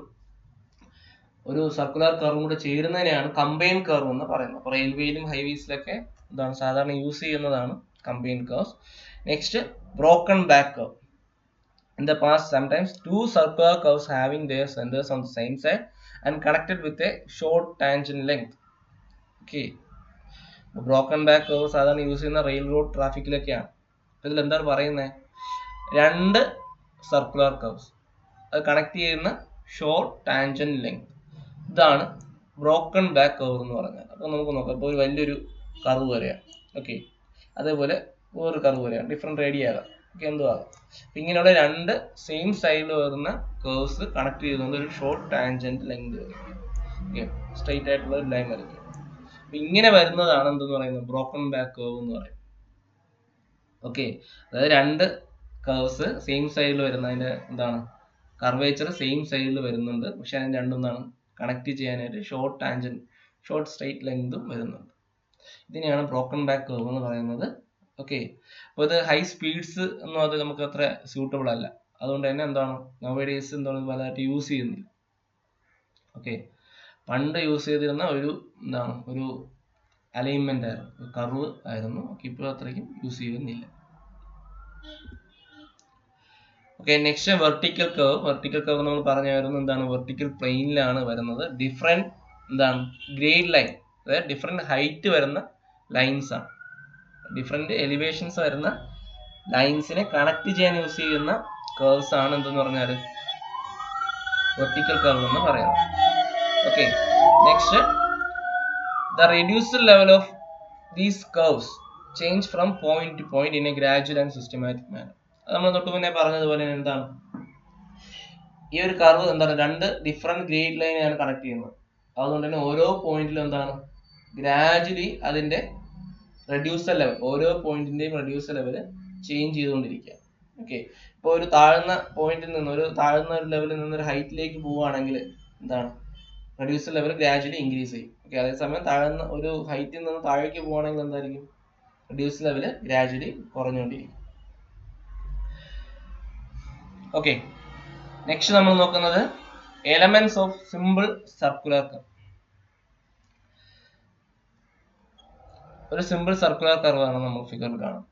ഒരു സർക്കുലർ കർവും കൂടെ ചേരുന്നതിനെയാണ് കമ്പൈൻഡ് കർവ് എന്ന് പറയുന്നത്. അപ്പോൾ റെയിൽവേയിലും ഹൈവേസിലൊക്കെ എന്താണ് സാധാരണ യൂസ് ചെയ്യുന്നതാണ് combined curves. Next broken back curve. In the past, sometimes two circular curves having their centers on the same side and connected with a short tangent length. Okay, broken back curve സാധാരണ use ചെയ്യുന്ന rail road ട്രാഫിക്കിലൊക്കെയാണ്. ഇതിൽ എന്താണ് പറയുന്നത്, രണ്ട് circular curves അത് connect ചെയ്യുന്ന short tangent length, ഇതാണ് broken back curve എന്ന് പറഞ്ഞാൽ. അപ്പോൾ നമുക്ക് നോക്കാം. ഇപ്പോൾ ഒരു വലിയൊരു കർവ് വരെയാണ്. ഓക്കെ, അതേപോലെ വേറൊരു കർവ് വരെയാണ്, ഡിഫറെൻറ്റ് റേഡിയ ആകാം, ഓക്കെ, എന്തോ ആകാം. ഇങ്ങനെയുള്ള രണ്ട് സെയിം സൈഡിൽ വരുന്ന കർവ്സ് കണക്ട് ചെയ്തുകൊണ്ട് ഒരു ഷോർട്ട് ടാൻജന്റ് ലെങ്ത് വരും. ഓക്കെ, സ്ട്രെയിറ്റ് ആയിട്ടുള്ള ഒരു ലൈൻ വരയ്ക്കും. ഇങ്ങനെ വരുന്നതാണ് എന്തെന്ന് പറയുന്നത്, ബ്രോക്കൺ ബാക്ക് കർവ് എന്ന് പറയും. ഓക്കെ, അതായത് രണ്ട് കർവ്സ് സെയിം സൈഡിൽ വരുന്ന, അതിന്റെ എന്താണ് കർവേച്ചർ സെയിം സൈഡിൽ വരുന്നുണ്ട്, പക്ഷെ അതിന് രണ്ടും എന്താണ് കണക്ട് ചെയ്യാനായിട്ട് ഷോർട്ട് സ്ട്രെയിറ്റ് ലെങ്തും വരുന്നുണ്ട്. ഇതിനെയാണ് ബ്രോക്കൺ ബാക്ക് കർവ് എന്ന് പറയുന്നത്. ഓക്കെ, അപ്പോൾ ഇത് ഹൈ സ്പീഡ്സ് ഒന്നും അത് നമുക്ക് അത്ര സ്യൂട്ടബിൾ അല്ല. അതുകൊണ്ട് തന്നെ എന്താണ് നൗഡേയ്സ് എന്താണ് പലതായിട്ട് യൂസ് ചെയ്യുന്നില്ല. ഓക്കെ, പണ്ട് യൂസ് ചെയ്തിരുന്ന ഒരു അലൈൻമെന്റ് ആയിരുന്നു, ഒരു കർവ് ആയിരുന്നു. ഓക്കെ, ഇപ്പോൾ അത്രയ്ക്കും യൂസ് ചെയ്യുന്നില്ല. Okay, next vertical curve. Vertical curve നമ്മൾ പറഞ്ഞായിരുന്നു എന്താണ്, വെർട്ടിക്കൽ പ്ലെയിനിലാണ് വരുന്നത്. ഡിഫറെന്റ് എന്താണ് ഗ്രേഡ് ലൈൻ, അതായത് ഡിഫറെന്റ് ഹൈറ്റ് വരുന്ന ലൈൻസ് ആണ്, ഡിഫറെന്റ് എലിവേഷൻസ് വരുന്ന ലൈൻസിനെ കണക്ട് ചെയ്യാൻ യൂസ് ചെയ്യുന്ന കർവ്സ് ആണ് എന്തെന്ന് പറഞ്ഞാൽ വെർട്ടിക്കൽ കർവ് എന്ന് പറയുന്നത്. Okay, next the reduced level of these curves change from point two point in A gradual and systematic manor. അത് നമ്മൾ തൊട്ട് മുന്നേ പറഞ്ഞതുപോലെ എന്താണ്, ഈ ഒരു കർവ് എന്താണ് രണ്ട് ഡിഫറെന്റ് ഗ്രേഡ് ലൈനെയാണ് കണക്ട് ചെയ്യുന്നത്. അതുകൊണ്ട് തന്നെ ഓരോ പോയിന്റിലും എന്താണ് ഗ്രാജുവലി അതിന്റെ റെഡ്യൂസർ ലെവൽ, ഓരോ പോയിന്റിന്റെയും റെഡ്യൂസർ ലെവൽ ചേഞ്ച് ചെയ്തുകൊണ്ടിരിക്കുക. ഓക്കെ, ഇപ്പോൾ ഒരു താഴ്ന്ന പോയിന്റിൽ നിന്ന് ഒരു ലെവലിൽ നിന്ന് ഒരു ഹൈറ്റിലേക്ക് പോവുകയാണെങ്കിൽ എന്താണ് റെഡ്യൂസർ ലെവൽ ഗ്രാജുവലി ഇൻക്രീസ് ചെയ്യും. ഓക്കെ, അതേസമയം താഴ്ന്ന ഒരു ഹൈറ്റിൽ നിന്ന് താഴേക്ക് പോവുകയാണെങ്കിൽ എന്തായിരിക്കും, റെഡ്യൂസർ ലെവൽ ഗ്രാജുവലി കുറഞ്ഞുകൊണ്ടിരിക്കും. ഓക്കെ, നെക്സ്റ്റ് നമ്മൾ നോക്കുന്നത് elements of simple circular curve. ഒരു സിമ്പിൾ സർക്കുലർ കർവ് ആണ് നമ്മൾ ഫിഗറിൽ കാണും.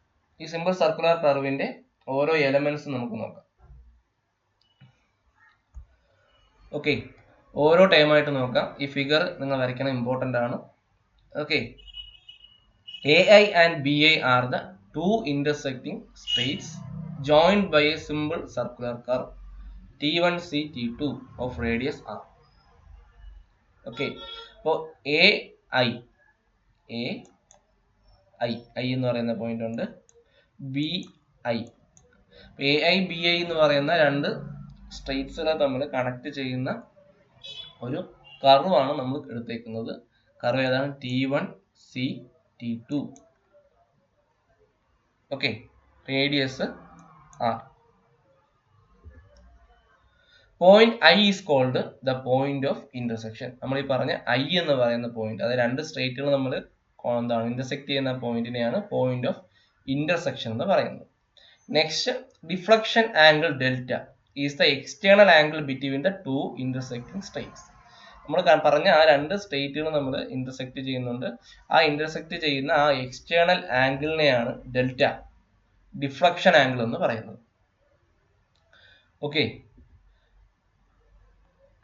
ഈ സിമ്പിൾ സർക്കുലർ കർവിന്റെ ഓരോ എലമെന്റ്സും നമുക്ക് നോക്കാം. ഓക്കെ, ഓരോ ടൈമായിട്ട് നോക്കാം. ഈ ഫിഗർ നിങ്ങൾ വരയ്ക്കണം, ഇമ്പോർട്ടൻ്റ് ആണ്. Okay, AI and BI are the two intersecting straights joined by a simple circular curve T1C T2 of radius R. Okay, അപ്പോൾ AI എന്ന് പറയുന്ന പോയിന്റ് ഉണ്ട്, BI BI എന്ന് പറയുന്ന രണ്ട് സ്ട്രെയിറ്റ്സുകളെ തമ്മിൽ കണക്ട് ചെയ്യുന്ന ഒരു കർവാണ് നമ്മൾ എടുത്തേക്കുന്നത്. കർവ് ഏതാണ്, T1C T2. Okay, radius R. Point I is called the point of intersection. നമ്മൾ ഈ പറഞ്ഞ I എന്ന് പറയുന്ന പോയിന്റ്, അത് രണ്ട് സ്ട്രെയിറ്റുകൾ നമ്മൾ എന്താണ് ഇന്റർസെക്ട് ചെയ്യുന്ന പോയിന്റിനെയാണ് പോയിന്റ് ഓഫ് ഇന്റർസെക്ഷൻ എന്ന് പറയുന്നത്. Next, deflection angle delta is the external angle between the two intersecting straights. നമ്മൾ പറഞ്ഞ ആ രണ്ട് സ്ട്രേറ്റുകൾ നമ്മൾ ഇന്റർസെക്ട് ചെയ്യുന്നുണ്ട്. ആ ഇന്റർസെക്ട് ചെയ്യുന്ന ആ എക്സ്റ്റേണൽ ആംഗിളിനെയാണ് ഡെൽറ്റ ഡിഫ്ലക്ഷൻ ആംഗിൾ എന്ന് പറയുന്നത്. Okay,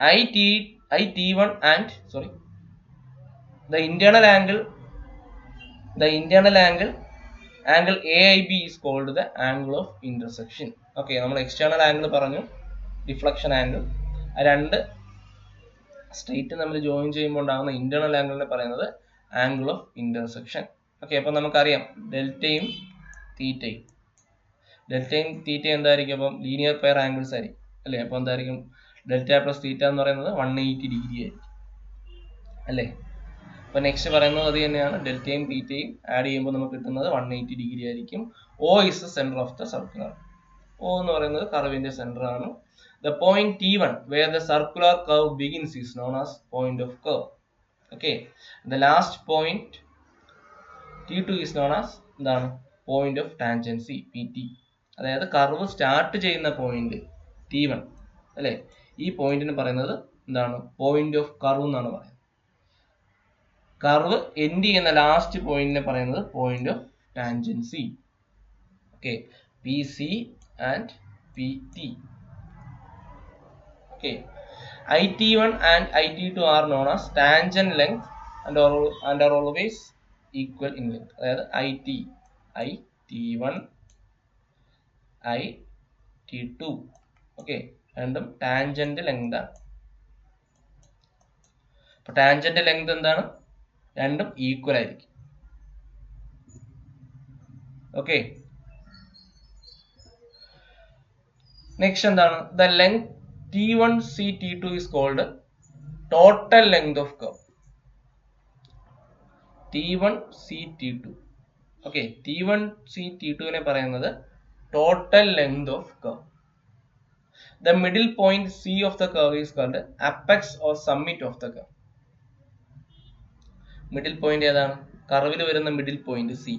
IT1 and the internal angle AIB is called the angle of intersection. Okay, നമ്മൾ എക്സ്റ്റേണൽ ആംഗിൾ പറഞ്ഞു, ഡിഫ്ലക്ഷൻ ആംഗിൾ. ആ രണ്ട് സ്ട്രേറ്റ് നമ്മൾ ജോയിൻ ചെയ്യുമ്പോൾ ഉണ്ടാകുന്ന ഇന്റേണൽ ആംഗിളിനെ പറയുന്നത് ആംഗിൾ ഓഫ് ഇന്റർസെക്ഷൻ. ഓക്കെ, അപ്പൊ നമുക്കറിയാം ഡെൽറ്റയും തീറ്റയും എന്തായിരിക്കും? അപ്പം ലീനിയർ പെയർ ആംഗിൾസ് ആയിരിക്കും അല്ലേ? അപ്പൊ എന്തായിരിക്കും? ഡെൽറ്റ പ്ലസ് തീറ്റ എന്ന് പറയുന്നത് 180 ഡിഗ്രി ആയിരിക്കും അല്ലേ? അപ്പൊ നെക്സ്റ്റ് പറയുന്നത് അത് തന്നെയാണ്. ഡെൽറ്റയും തീറ്റയും ആഡ് ചെയ്യുമ്പോൾ നമുക്ക് കിട്ടുന്നത് 180 ഡിഗ്രി ആയിരിക്കും. O is the center of the circular. O എന്ന് പറയുന്നത് കർവിന്റെ സെന്റർ ആണ്. The point T1 where the circular curve begins is known as point of curve. Okay, the last point T2 is known as എന്താണ്? Point of tangency, PT. അതായത് curve start ചെയ്യുന്ന point T1 അല്ലെ, ഈ പോയിന്റിന് പറയുന്നത് എന്താണ്? Point of curve എന്നാണ് പറയുന്നത്. കർവ് എൻഡ് ചെയ്യുന്ന ലാസ്റ്റ് പോയിന്റിനെ പറയുന്നത് point of tangency. Okay, PC and PT. Okay, IT1 and IT2 are known as tangent length and are always equal in length. അതായത് IT1 IT2 ഓക്കെ, രണ്ടും tangent length ആണ്. അപ്പൊ tangent length എന്താണ്? രണ്ടും equal ആയിരിക്കും. Okay, next എന്താണ്? The length T1C T2 is called total length of curve. T1C T2. Okay, T1C T2 നെ പറയുന്നത് total length of curve. The middle point C of the curve is called apex or summit of the curve. Middle point ഏതാണ്? കർവിൽ വരുന്ന middle point C.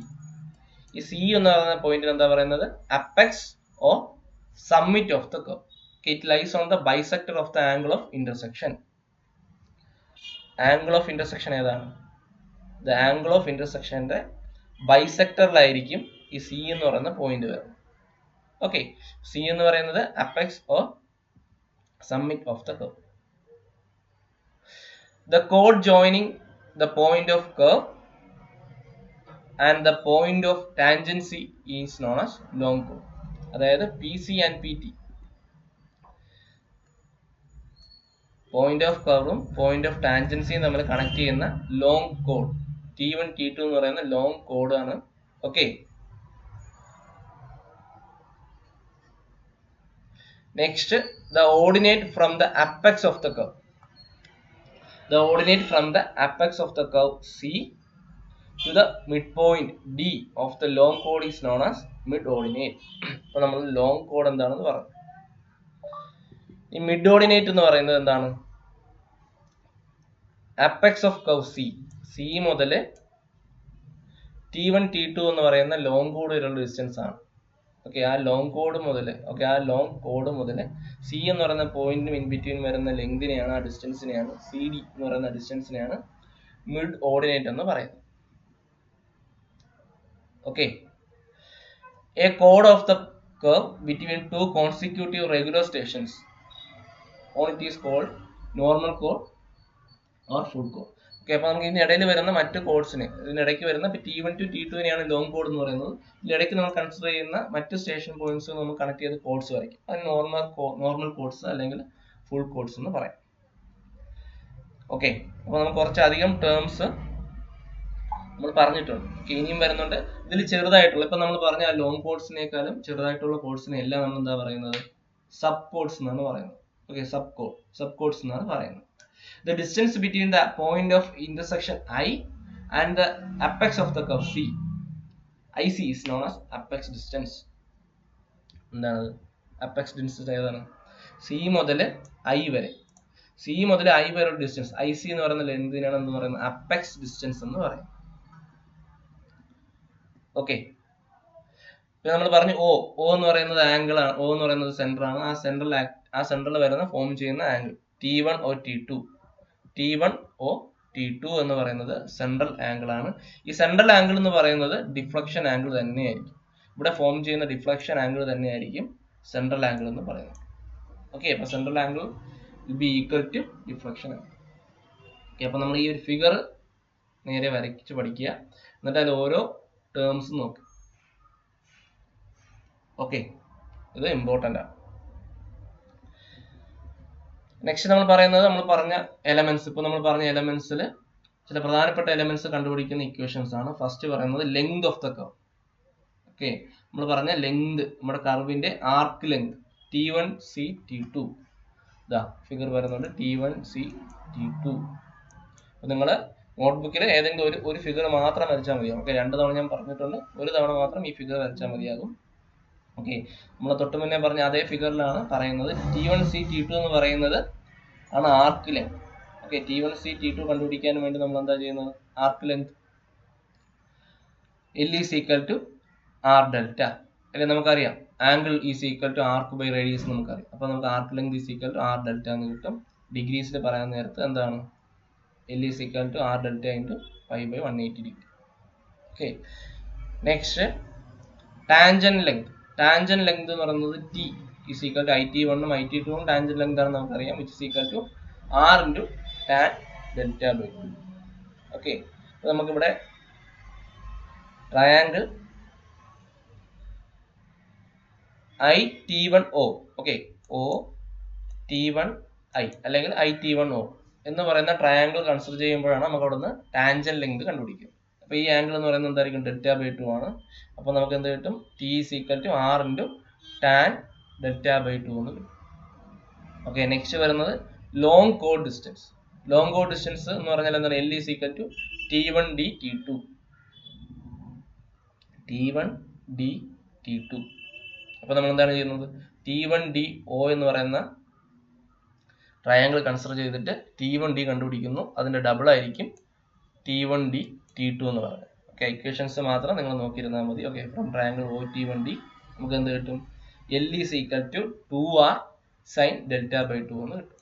ഈ C എന്ന് പറയുന്ന പോയിന്റിന് എന്താ പറയുന്നത്? Apex or summit of the curve. It lies on the bisector of the angle of intersection. Angle of intersection ഏതാണ്? ദ ആംഗിൾ ഓഫ് ഇന്റർസെക്ഷന്റെ ബൈസെക്ടറിലായിരിക്കും ഈ C എന്ന് പറയുന്ന പോയിന്റ് വരുന്നത്. ഓക്കെ, C എന്ന് പറയുന്നത് apex or summit of the curve. The chord joining the point of curve and the point of tangency is known as long chord. അതായത് PC and PT, point of കർവും point of ടാൻജൻസിയും തമ്മിൽ connect ചെയ്യുന്ന long കോഡ് T1 T2 എന്ന് പറയുന്ന long കോഡ് ആണ്. Okay, next the ordinate from the apex of the curve. The ordinate from the apex of the curve C to the midpoint D of the long chord is known as mid ordinate. അപ്പോൾ നമ്മൾ long code എന്താണെന്ന് പറഞ്ഞു. ഈ mid ordinate എന്ന് പറയുന്നത് എന്താണ്? Apex of curve C മുതൽ T1 T2 എന്ന് പറയുന്ന ലോങ് കോഡ് വരെയുള്ള ഡിസ്റ്റൻസ് ആണ്. ഓക്കെ, ആ ലോങ് കോഡ് മുതൽ C എന്ന് പറയുന്ന പോയിന്റിനും ഇൻ ബിറ്റ്വീൻ വരുന്ന ലെങ്തിനെയാണ്, ആ ഡിസ്റ്റൻസിനെയാണ്, CD എന്ന് പറയുന്ന ഡിസ്റ്റൻസിനെയാണ് മിഡ് ഓർഡിനേറ്റ് എന്ന് പറയുന്നത്. Okay, A code of the curve between two consecutive regular stations on it is called normal code or full code. Okay, അപ്പൊ നമുക്ക് ഇതിനിടയിൽ വരുന്ന മറ്റ് കോഡ്സിനെ, ഇതിനിടയ്ക്ക് വരുന്ന T1 to T2നെയാണ് ലോങ് കോഡ് എന്ന് പറയുന്നത്. ഇതിനിടയ്ക്ക് നമ്മൾ കൺസിഡർ ചെയ്യുന്ന മറ്റ് സ്റ്റേഷൻ പോയിന്റ്സ് നമ്മൾ കണക്ട് ചെയ്ത് കോഡ്സ് വരയ്ക്കും. അത് നോർമൽ കോഡ്സ് അല്ലെങ്കിൽ ഫുൾ കോഡ്സ് എന്ന് പറയാം. ഓക്കെ, അപ്പൊ നമുക്ക് കുറച്ചധികം ടേംസ് നമ്മൾ പറഞ്ഞിട്ടുണ്ട്. ഇനിയും വരുന്നുണ്ട്. ഇതിൽ ചെറുതായിട്ടുള്ള, ഇപ്പൊ നമ്മൾ പറഞ്ഞ ലോങ് കോഡ്സിനേക്കാളും ചെറുതായിട്ടുള്ള കോഡ്സിനെ എല്ലാം നമ്മൾ എന്താ പറയുന്നത്? സബ് കോഡ്സ് എന്നാണ് പറയുന്നത്. ഓക്കെ, സബ് കോഡ്സ് എന്നാണ് പറയുന്നത്. The distance between the point of intersection I and the apex of the curve C, IC, is known as apex distance. എന്താണ് apex distance? ഏതാണ്? C മുതൽ I വരെ ഒരു ഡിസ്റ്റൻസ് IC എന്ന് പറയുന്ന ലെങ്തിനാണ് എന്ന് പറയുന്നത് അപ്പെക്സ് ഡിസ്റ്റൻസ് എന്ന് പറയും. ഓക്കെ, നമ്മൾ പറഞ്ഞു O എന്ന് പറയുന്നത് ആംഗിൾ ആണ്, O എന്ന് പറയുന്നത് സെന്റർ ആണ്. ആ സെന്ററിൽ വരുന്ന ഫോം ചെയ്യുന്ന angle T1 or T2. T1O T2 എന്ന് പറയുന്നത് സെൻട്രൽ ആംഗിൾ ആണ്. ഈ സെൻട്രൽ ആംഗിൾ എന്ന് പറയുന്നത് ഡിഫ്ലക്ഷൻ ആംഗിൾ തന്നെയായിരിക്കും. ഇവിടെ ഫോം ചെയ്യുന്ന ഡിഫ്ലക്ഷൻ ആംഗിൾ തന്നെയായിരിക്കും സെൻട്രൽ ആംഗിൾ എന്ന് പറയുന്നത്. ഓക്കെ, അപ്പൊ central angle will be equal to deflection angle. Okay, അപ്പൊ നമ്മൾ ഈ ഒരു ഫിഗർ നേരെ വരച്ച് പഠിക്കുക, എന്നിട്ട് അതിൽ ഓരോ ടേംസും നോക്കുക. ഓക്കെ, ഇത് ഇമ്പോർട്ടൻ്റ് ആണ്. നെക്സ്റ്റ് നമ്മൾ പറയുന്നത് നമ്മൾ പറഞ്ഞ എലമെന്റ്സ്. ഇപ്പോൾ നമ്മൾ പറഞ്ഞ എലമെന്റ്സിൽ ചില പ്രധാനപ്പെട്ട എലമെന്റ്സ് കണ്ടുപിടിക്കുന്ന ഇക്വേഷൻസ് ആണ്. ഫസ്റ്റ് പറയുന്നത് length of the curve. Okay, നമ്മൾ പറഞ്ഞ ലെങ്ത്, നമ്മുടെ കർവിന്റെ ആർക്ക് ലെങ്ത് T1C T2. ഇതാ ഫിഗർ വരുന്നുണ്ട്, T1C T2. അപ്പോൾ നിങ്ങൾ നോട്ട്ബുക്കിൽ ഏതെങ്കിലും ഒരു ഫിഗർ മാത്രം വരച്ചാൽ മതിയാകും. ഓക്കെ, 2 തവണ ഞാൻ പറഞ്ഞിട്ടുണ്ട്, ഒരു തവണ മാത്രം ഈ ഫിഗർ വരച്ചാൽ മതിയാകും. ഓക്കെ, നമ്മൾ തൊട്ട് മുന്നേ പറഞ്ഞ അതേ ഫിഗറിലാണ് പറയുന്നത്. T1C T2 എന്ന് പറയുന്നത് ആണ് arc length. Okay, T1C T2 കണ്ടുപിടിക്കാൻ വേണ്ടി നമ്മൾ എന്താ ചെയ്യുന്നത്? Arc length L is equal to R delta, അല്ലെ? നമുക്കറിയാം angle is equal to arc by radius നമുക്കറിയാം. അപ്പോൾ നമുക്ക് arc length is equal to R delta എന്ന് കിട്ടും. ഡിഗ്രീസിൽ പറയാൻ നേരത്ത് എന്താണ്? L is equal to R delta into 5/180 degree. Okay, next tangent length. Tangent length എന്ന് പറയുന്നത് T is equal to IT1 ഉം IT2 ഉം ടാൻജന്റ് ലെങ്ത് ആണ് നമുക്കറിയാം, which is equal to R into tan delta by 2. Okay, അപ്പോൾ നമുക്കിവിടെ triangle IT1O, okay, OT1I അല്ലെങ്കിൽ IT1O എന്ന് പറയുന്ന ട്രയാങ്കിൾ കൺസിഡർ ചെയ്യുമ്പോഴാണ് നമുക്ക് അവിടെ നിന്ന് ടാൻജന്റ് ലെങ്ത് കണ്ടുപിടിക്കുന്നത്. അപ്പോൾ ഈ ആംഗിൾ എന്ന് പറയുന്നത് എന്തായിരിക്കും? ഡെൽറ്റ ബൈ 2 ആണ്. അപ്പോൾ നമുക്ക് എന്ത് കിട്ടും? T is equal to R into tan delta by 2 എന്ന് കിട്ടും. ഓക്കെ, നെക്സ്റ്റ് വരുന്നത് ലോങ് കോഡ് ഡിസ്റ്റൻസ്. ലോങ് കോഡ് ഡിസ്റ്റൻസ് എന്ന് പറഞ്ഞാൽ എന്താണ്? L is equal to T1D T2. T1D T2. അപ്പോൾ നമ്മൾ എന്താണ് ചെയ്യുന്നത്? T1DO എന്ന് പറയുന്ന ട്രയാങ്കിൾ കൺസിഡർ ചെയ്തിട്ട് T1D കണ്ടുപിടിക്കുന്നു. അതിന്റെ ഡബിൾ ആയിരിക്കും T1D T2 എന്ന് പറയുന്നത്. ഓക്കെ, ഇക്വേഷൻസ് മാത്രം നിങ്ങൾ നോക്കിയിരുന്നാൽ മതി. ഓക്കെ, ഫ്രം ട്രയാങ്കിൾ OT1D നമുക്ക് എന്ത് കിട്ടും? L is equal to 2R sine delta by 2 എന്ന് കിട്ടും.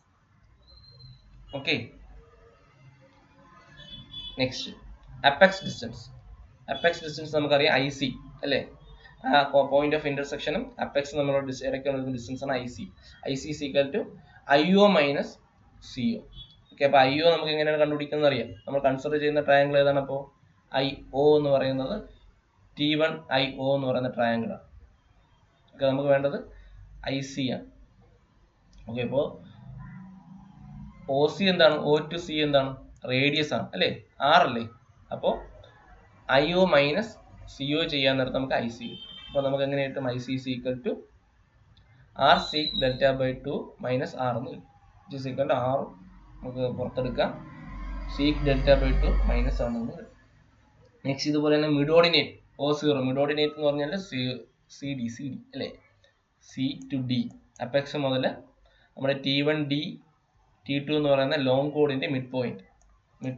Okay, next apex distance. Apex distance നമുക്കറിയാം IC അല്ലേ? പോയിന്റ് ഓഫ് ഇന്റർസെക്ഷനും അപ്പെക്സ് നമ്മളോട് ഇടയ്ക്കുള്ള ഡിസ്റ്റൻസ് ആണ് IC. IC is equal to IO minus CO. Okay, അപ്പോൾ IO നമുക്ക് എങ്ങനെയാണ് കണ്ടുപിടിക്കുന്നത് അറിയാം. നമ്മൾ കൺസിഡർ ചെയ്യുന്ന ട്രയാങ്കിൾ ഏതാണ്? അപ്പോൾ IO എന്ന് പറയുന്നത് T1IO എന്ന് പറയുന്ന ട്രയാങ്കിൾ ആണ്. ഓക്കെ, നമുക്ക് വേണ്ടത് IC ആണ്. ഓക്കെ, അപ്പോൾ OC എന്താണ്? O to C എന്താണ്? റേഡിയസ് ആണ് അല്ലേ? R അല്ലേ? അപ്പോൾ IO മൈനസ് CO ചെയ്യാൻ നേരത്ത് നമുക്ക് IC കിട്ടും. അപ്പോൾ നമുക്ക് എങ്ങനെ കിട്ടും? IC is equal to R sec delta by 2 minus R എന്ന് കിട്ടും. Which is equal to R നമുക്ക് പുറത്തെടുക്കാം, sec delta by 2 minus 1 എന്ന് കിട്ടും. നെക്സ്റ്റ് ഇതുപോലെ തന്നെ മിഡോർഡിനേറ്റ് O0. മിഡോർഡിനേറ്റ് എന്ന് പറഞ്ഞാൽ CD അല്ലേ? C to D. അപ്പെക്സ് മുതൽ നമ്മുടെ T1D T2 എന്ന് പറയുന്ന ലോങ് കോഡിന്റെ മിഡ്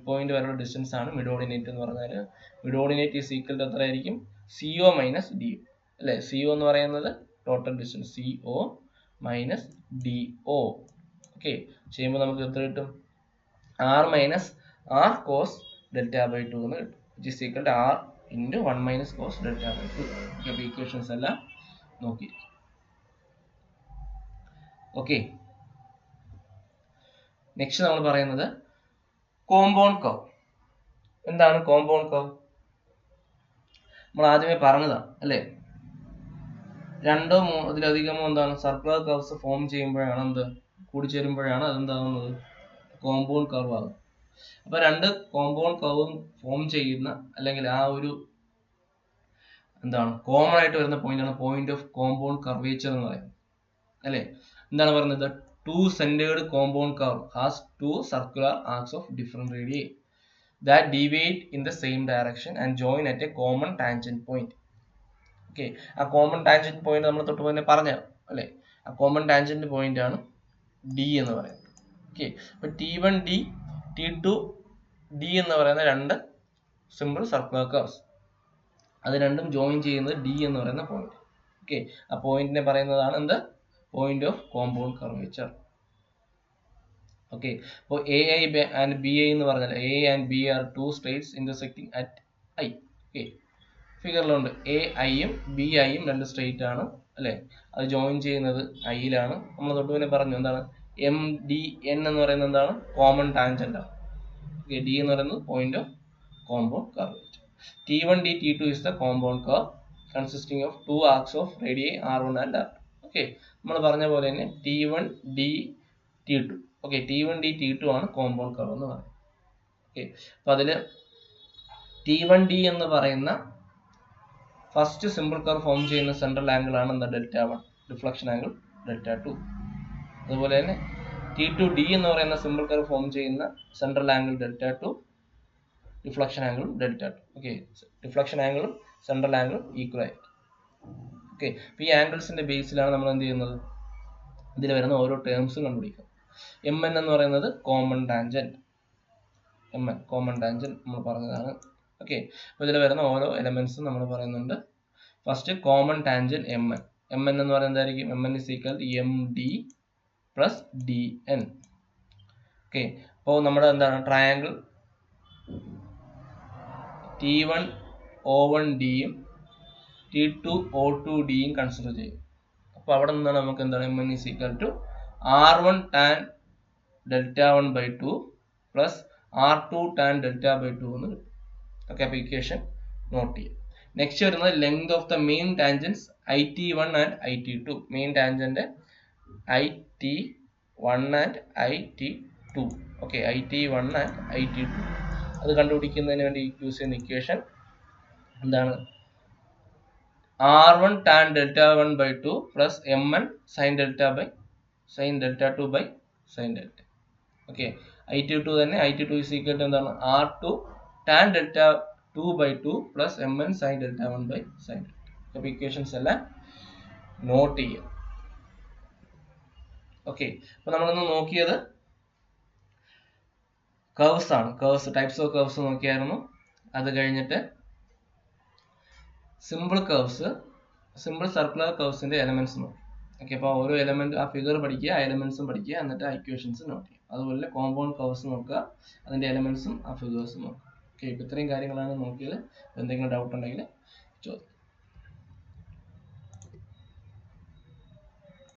പോയിന്റ് വരെയുള്ള ഡിസ്റ്റൻസ് ആണ് മിഡോർഡിനേറ്റ് എന്ന് പറഞ്ഞാൽ. മിഡോർഡിനേറ്റ് ഈസ് ഈക്വൽ ടു എത്ര ആയിരിക്കും? CO മൈനസ് DO അല്ലേ? CO എന്ന് പറയുന്നത് total distance, CO minus DO. Okay, ചെയ്യുമ്പോൾ നമുക്ക് എത്ര കിട്ടും? R minus R cos delta by 2 എന്ന് കിട്ടും, which is equal to R into 1 minus cos delta by 2. Okay, equations എല്ലാം നോക്കിയിരിക്കും. ഓക്കെ, നെക്സ്റ്റ് നമ്മൾ പറയുന്നത് കോമ്പൗണ്ട് കർവ്. എന്താണ് കോമ്പൗണ്ട് കർവ്? നമ്മൾ ആദ്യമേ പറഞ്ഞതാണ് അല്ലേ? 2 അതിലധികമോ എന്താണ് സർക്കുലർ കർവ്സ് ഫോം ചെയ്യുമ്പോഴാണ് എന്ത് കൂടിച്ചേരുമ്പോഴാണ് അതെന്താകുന്നത്? കോമ്പൗണ്ട് കർവ് ആകും. അപ്പൊ 2 കോമ്പൗണ്ട് കർവും ഫോം ചെയ്യുന്ന അല്ലെങ്കിൽ ആ ഒരു എന്താണ് കോമൺ ആയിട്ട് വരുന്ന പോയിന്റ് ആണ് പോയിന്റ് ഓഫ് കോമ്പൗണ്ട് കർവേച്ചർ എന്ന് പറയുന്നത് അല്ലേ? എന്താണ് പറയുന്നത്? 2 centered compound curve has 2 circular arcs of different radii that deviate in the same direction and join at a common tangent point. Okay, ആ കോമൺ ടാൻജന്റ് പോയിന്റ് നമ്മൾ തൊട്ട് മുന്നേ പറഞ്ഞു അല്ലേ? ആ കോമൺ ടാൻജന്റ് പോയിന്റ് ആണ് D എന്ന് പറയുന്നത്. ഓക്കെ, അപ്പൊ T1D T2D എന്ന് പറയുന്ന 2 സിമ്പിൾ സർക്കുലർ കർവ്സ്, അത് രണ്ടും ജോയിൻ ചെയ്യുന്നത് D എന്ന് പറയുന്ന പോയിന്റ്. ഓക്കെ, ആ പോയിന്റിനെ പറയുന്നതാണ് എന്ത്? Point of compound curvature. Okay. അപ്പോൾ A I and B I എന്ന് പറഞ്ഞാൽ A and B are two straights intersecting at I. Okay, ഫിഗറിലുണ്ട് എ ഐയും ബി ഐയും രണ്ട് സ്ട്രേറ്റ് ആണ് അല്ലേ, അത് ജോയിൻ ചെയ്യുന്നത് ഐയിലാണ്. നമ്മൾ തൊട്ട് പിന്നെ പറഞ്ഞു എന്താണ് എം ഡി എൻ എന്ന് പറയുന്നത് എന്താണ് കോമൺ ടാൻജന്റ് ആണ്. ഓക്കെ, ഡി എന്ന് പറയുന്നത് point of compound curve. T1 D T2 is the compound curve consisting of two arcs of radii R1 and R2. Okay, നമ്മൾ പറഞ്ഞ പോലെ തന്നെ T1 D T2. Okay, T1 D T2 ആണ് compound curve എന്ന് പറയുന്നത്. Okay, അപ്പൊ അതില് T1 D എന്ന് പറയുന്ന ഫസ്റ്റ് സിമ്പിൾ കർവ് ഫോം ചെയ്യുന്ന സെൻട്രൽ ആംഗിൾ ആണ് എന്താ Δ1, ഡിഫ്ലക്ഷൻ ആംഗിൾ Δ2. അതുപോലെ തന്നെ T2 D എന്ന് പറയുന്ന സിമ്പിൾ കർവ് ഫോം ചെയ്യുന്ന സെൻട്രൽ ആംഗിൾ Δ2, ഡിഫ്ലക്ഷൻ ആംഗിളും Δ2. ഓക്കെ, ഡിഫ്ലക്ഷൻ ആംഗിളും സെൻട്രൽ ആംഗിളും ഈക്വൽ ആയിരിക്കും. ഓക്കെ, അപ്പോൾ ഈ ആംഗിൾസിന്റെ ബേസിലാണ് നമ്മൾ എന്ത് ചെയ്യുന്നത്, ഇതിൽ വരുന്ന ഓരോ ടേംസും കണ്ടുപിടിക്കുക. എം എൻ എന്ന് പറയുന്നത് common tangent, M N common tangent നമ്മൾ പറഞ്ഞതാണ്. ഓക്കെ, അപ്പോൾ ഇതിൽ വരുന്ന ഓരോ എലമെന്റ്സും നമ്മൾ പറയുന്നുണ്ട്. First common tangent M N. M N എന്ന് പറയുന്നത് എന്തായിരിക്കും, M N is equal to M D plus D N. Okay, അപ്പോൾ നമ്മുടെ എന്താണ് ട്രയാങ്കിൾ T1 O1 ഡിയും T2 O2 ഡിയും കൺസിഡർ ചെയ്യും. അപ്പോൾ അവിടെ നിന്നാണ് നമുക്ക് എന്താണ് M N is equal to R1 tan Δ1/2 plus R2 tan Δ/2 എന്ന് കിട്ടും. ഓക്കെ, അപ്പോൾ ഇക്വേഷൻ നോട്ട് ചെയ്യും. നെക്സ്റ്റ് വരുന്നത് length of the main tangents IT1 and IT2. Main tangent IT1 and IT2. Okay, IT1 and IT2 അത് കണ്ടുപിടിക്കുന്നതിന് വേണ്ടി use ചെയ്യുന്ന equation എന്താണ് R1 tan Δ1/2 plus Mn sin Δ2 by sin Δ. Okay, IT2 തന്നെ, IT2 is equal to എന്താണ് R2 tan Δ2/2 plus Mn sin Δ1 by sin Δ. അപ്പോൾ equations എല്ലാം not ചെയ്യുക. Okay, അപ്പോൾ നമ്മളിന്ന് നോക്കിയത് കർവ്സ് ആണ്. കർവ്സ്, ടൈപ്സ് ഓഫ് കർവ്സ് നോക്കിയായിരുന്നു. അത് കഴിഞ്ഞിട്ട് സിമ്പിൾ കർവ്സ്, സിമ്പിൾ സർക്കുലർ കർവ്സിന്റെ എലമെന്റ്സ് നോക്കി. ഓക്കെ, അപ്പോൾ ഓരോ എലമെന്റ് ആ ഫിഗർ പഠിക്കുക, ആ എലമെന്റ്സും പഠിക്കുക, എന്നിട്ട് ആ ഇക്വേഷൻസ് നോട്ട് ചെയ്യുക. അതുപോലെ കോമ്പൗണ്ട് കർവ്സ് നോക്കുക, അതിന്റെ എലമെന്റ്സും ആ ഫിഗേഴ്സും നോക്കുക. ഓക്കെ, ഇപ്പോൾ ഇത്രയും കാര്യങ്ങളാണ് നോക്കിയത്. എന്തെങ്കിലും ഡൗട്ട് ഉണ്ടെങ്കിൽ ചോദിക്കുക.